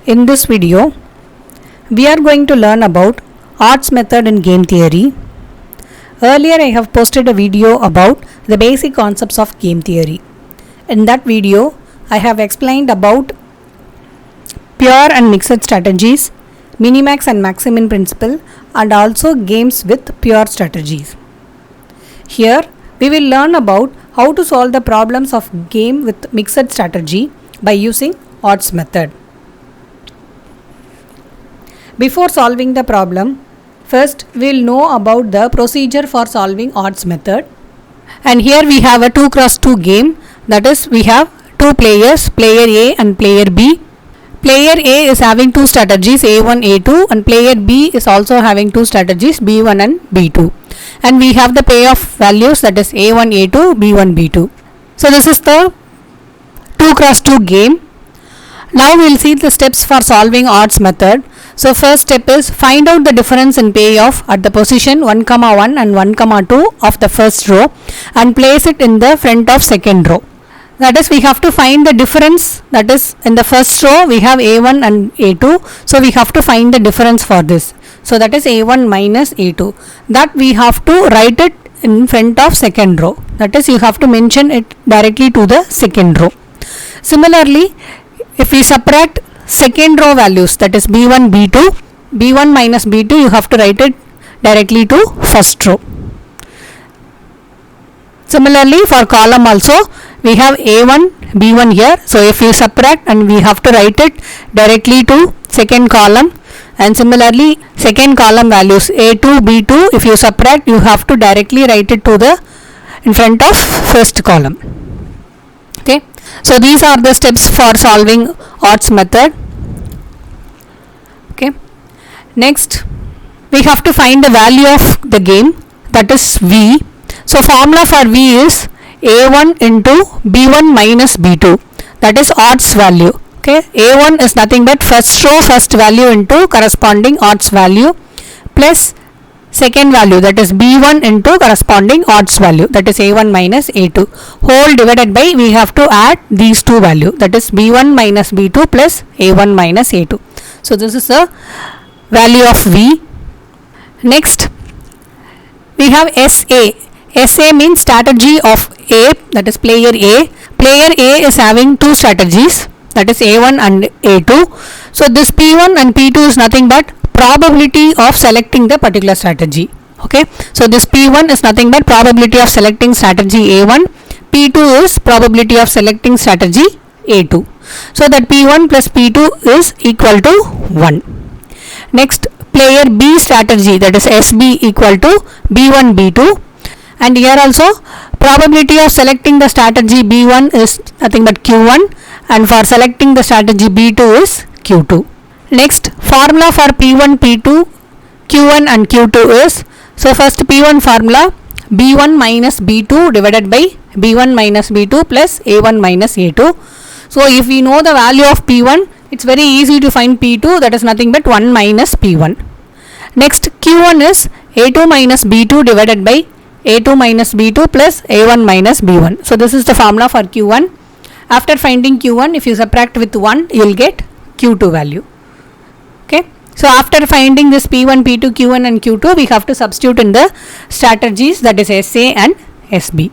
In this video, we are going to learn about odds method in game theory. Earlier I have posted a video about the basic concepts of game theory. In that video, I have explained about pure and mixed strategies, minimax and maximum principle, and also games with pure strategies. Here, we will learn about how to solve the problems of game with mixed strategy by using odds method. Before solving the problem, first we will know about the procedure for solving odds method. And here we have a 2x2 game, that is we have two players, player A and player B. Player A is having two strategies A1, A2, and player B is also having two strategies B1 and B2. And we have the payoff values, that is A1, A2, B1, B2. So this is the 2x2 game. Now we will see the steps for solving odds method. So first step is find out the difference in payoff at the position 1, 1 and 1, 2 of the first row and place it in the front of second row. That is, we have to find the difference, that is in the first row we have A1 and A2. So we have to find the difference for this. So that is A1 minus A2. That we have to write it in front of second row. That is, you have to mention it directly to the second row. Similarly, if we subtract second row values, that is B1, B2, B1 minus B2, you have to write it directly to first row. Similarly, for column also, we have A1, B1 here. So if you subtract, and we have to write it directly to second column. And similarly, second column values A2, B2, if you subtract, you have to directly write it to the in front of first column. Okay. So these are the steps for solving odds method. Okay. Next, we have to find the value of the game, that is V. So formula for V is A1 into B1 minus B2, that is odds value. Okay. A1 is nothing but first row first value into corresponding odds value plus second value, that is B1 into corresponding odds value, that is A1 minus A2, whole divided by, we have to add these two value, that is B1 minus B2 plus A1 minus A2. So this is the value of V. Next, we have SA. SA means strategy of A, that is player A. Player A is having two strategies, that is A1 and A2. So this P1 and P2 is nothing but probability of selecting the particular strategy. Okay. So this P1 is nothing but probability of selecting strategy A1. P2 is probability of selecting strategy A2. So that P1 plus P2 is equal to 1. Next, player B strategy, that is SB, equal to B1, B2. And here also probability of selecting the strategy B1 is nothing but Q1, and for selecting the strategy B2 is Q2. Next, formula for P1, P2, Q1 and Q2 is, so first P1 formula B1 minus B2 divided by B1 minus B2 plus A1 minus A2. So if we know the value of P1, it's very easy to find P2, that is nothing but 1 minus P1. Next, Q1 is A2 minus B2 divided by A2 minus B2 plus A1 minus B1. So this is the formula for Q1. After finding Q1, if you subtract with 1, you will get Q2 value. Okay. So after finding this P1, P2, Q1 and Q2, we have to substitute in the strategies, that is SA and SB.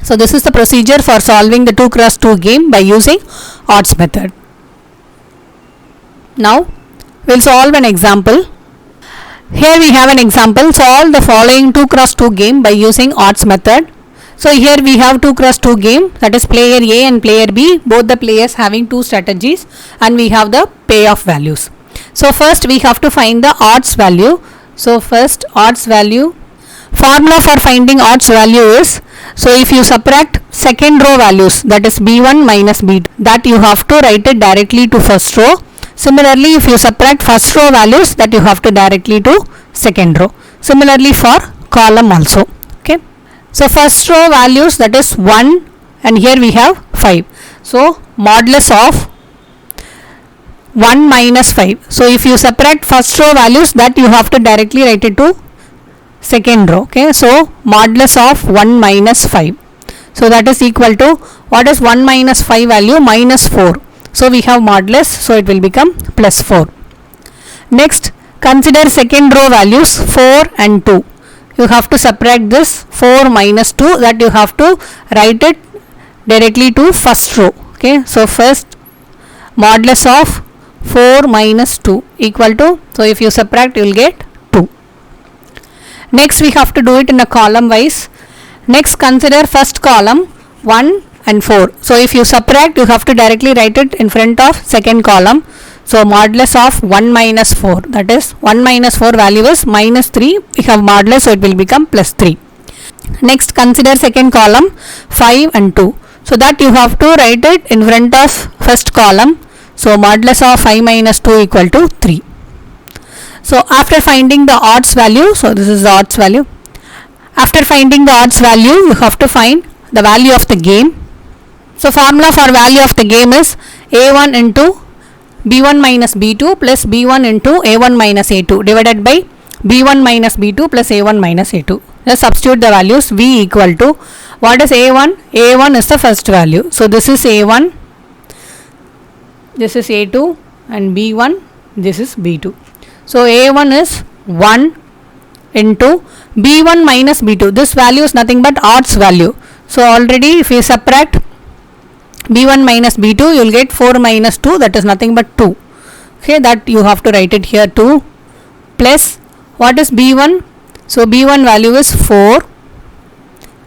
So this is the procedure for solving the 2x2 game by using odds method. Now we'll solve an example. Here we have an example. Solve the following 2x2 game by using odds method. So here we have 2x2 game, that is player A and player B, both the players having two strategies, and we have the payoff values. So first we have to find the odds value. So first odds value, formula for finding odds value is, so if you subtract second row values, that is B1 minus B2, that you have to write it directly to first row. Similarly, if you subtract first row values, that you have to directly to second row. Similarly for column also. Okay. So first row values, that is 1, and here we have 5. So modulus of 1 minus 5. So if you subtract first row values, that you have to directly write it to second row. Okay. So modulus of 1 minus 5. So that is equal to, what is 1 minus 5 value? Minus 4. So we have modulus, so it will become plus 4. Next, consider second row values 4 and 2. You have to subtract this 4 minus 2, that you have to write it directly to first row. Okay, so first modulus of 4 minus 2 equal to, so if you subtract you will get 2. Next we have to do it in a column wise. Next, consider first column 1 and 4. So if you subtract, you have to directly write it in front of second column. So modulus of 1 minus 4, that is 1 minus 4 value is minus 3. We have modulus, so it will become plus 3. Next, consider second column 5 and 2. So that you have to write it in front of first column. So modulus of 5 minus 2 equal to 3. So after finding the odds value, so this is the odds value. After finding the odds value, you have to find the value of the game. So formula for value of the game is A1 into B1 minus B2 plus B1 into A1 minus A2 divided by B1 minus B2 plus A1 minus A2. Just substitute the values. V equal to, what is A1? A1 is the first value. So this is A1, this is A2, and B1, this is B2. So A1 is 1 into B1 minus B2. This value is nothing but odds value. So already if we subtract B1 minus B2, you will get 4 minus 2, that is nothing but 2. Okay, that you have to write it here 2 plus, what is B1? So B1 value is 4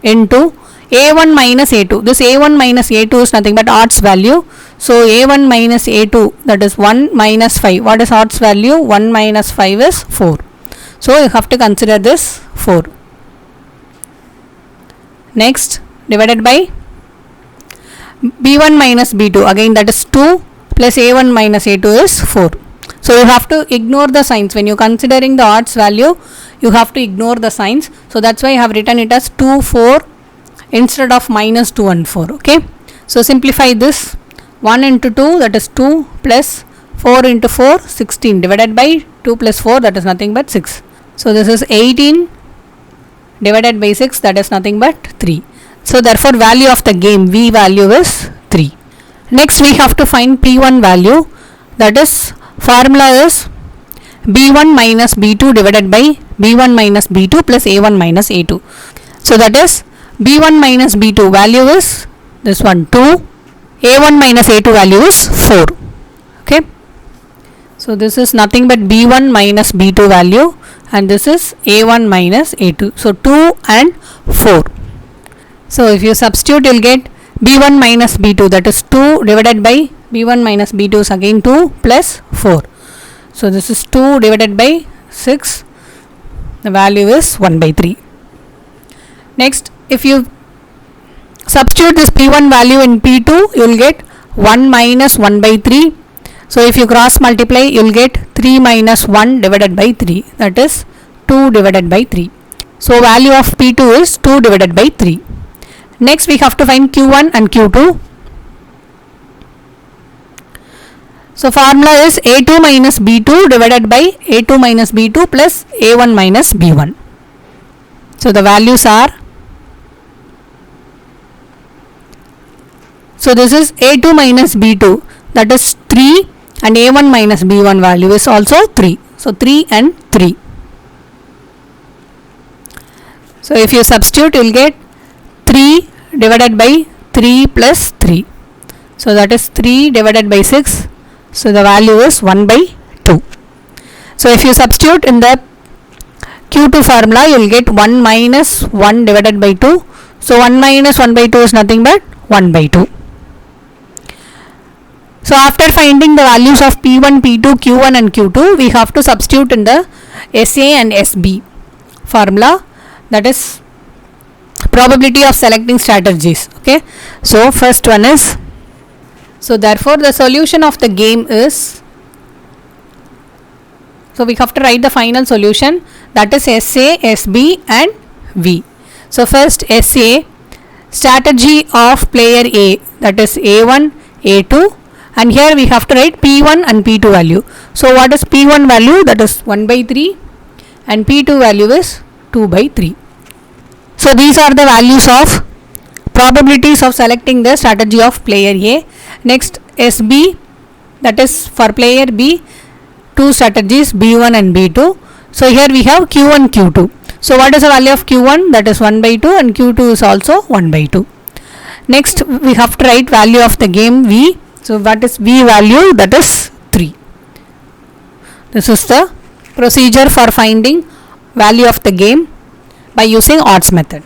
into A1 minus A2. This A1 minus A2 is nothing but odds value. So A1 minus A2, that is 1 minus 5. What is odds value? 1 minus 5 is 4. So you have to consider this 4. Next, divided by B1 minus B2, again that is 2 plus A1 minus A2 is 4. So you have to ignore the signs. When you are considering the odds value, you have to ignore the signs. So that's why I have written it as 2, 4 instead of minus 2 and 4. Okay. So simplify this. 1 into 2, that is 2 plus 4 into 4, 16 divided by 2 plus 4, that is nothing but 6. So this is 18 divided by 6, that is nothing but 3. So therefore value of the game V value is 3. Next we have to find P1 value, that is formula is B1 minus B2 divided by B1 minus B2 plus A1 minus A2. So that is B1 minus B2 value is this one 2, A1 minus A2 value is 4. Okay. So this is nothing but B1 minus B2 value, and this is A1 minus A2. So 2 and 4. So if you substitute, you will get B1 minus B2, that is 2 divided by B1 minus B2 is again 2 plus 4. So this is 2 divided by 6. The value is 1 by 3. Next, if you substitute this P1 value in P2, you will get 1 minus 1 by 3. So if you cross multiply, you will get 3 minus 1 divided by 3, that is 2 divided by 3. So value of P2 is 2 divided by 3. Next we have to find Q1 and Q2. So formula is A2 minus B2 divided by A2 minus B2 plus A1 minus B1. So the values are, so this is A2 minus B2, that is 3, and A1 minus B1 value is also 3. So 3 and 3. So if you substitute, you will get 3 divided by 3 plus 3. So that is 3 divided by 6. So the value is 1 by 2. So if you substitute in the Q2 formula, you will get 1 minus 1 divided by 2. So 1 minus 1 by 2 is nothing but 1 by 2. So after finding the values of P1, P2, Q1 and Q2, we have to substitute in the SA and SB formula, that is probability of selecting strategies. Okay. So first one is, so therefore the solution of the game is, so we have to write the final solution, that is SA, SB and V. So first SA, strategy of player A, that is A1, A2, and here we have to write P1 and P2 value. So what is P1 value? That is 1 by 3, and P2 value is 2 by 3. So these are the values of probabilities of selecting the strategy of player A. Next SB, that is for player B, two strategies B1 and B2. So here we have Q1, Q2. So what is the value of Q1? That is 1 by 2, and Q2 is also 1 by 2. Next we have to write value of the game V. So what is V value? That is 3. This is the procedure for finding value of the game by using odds method.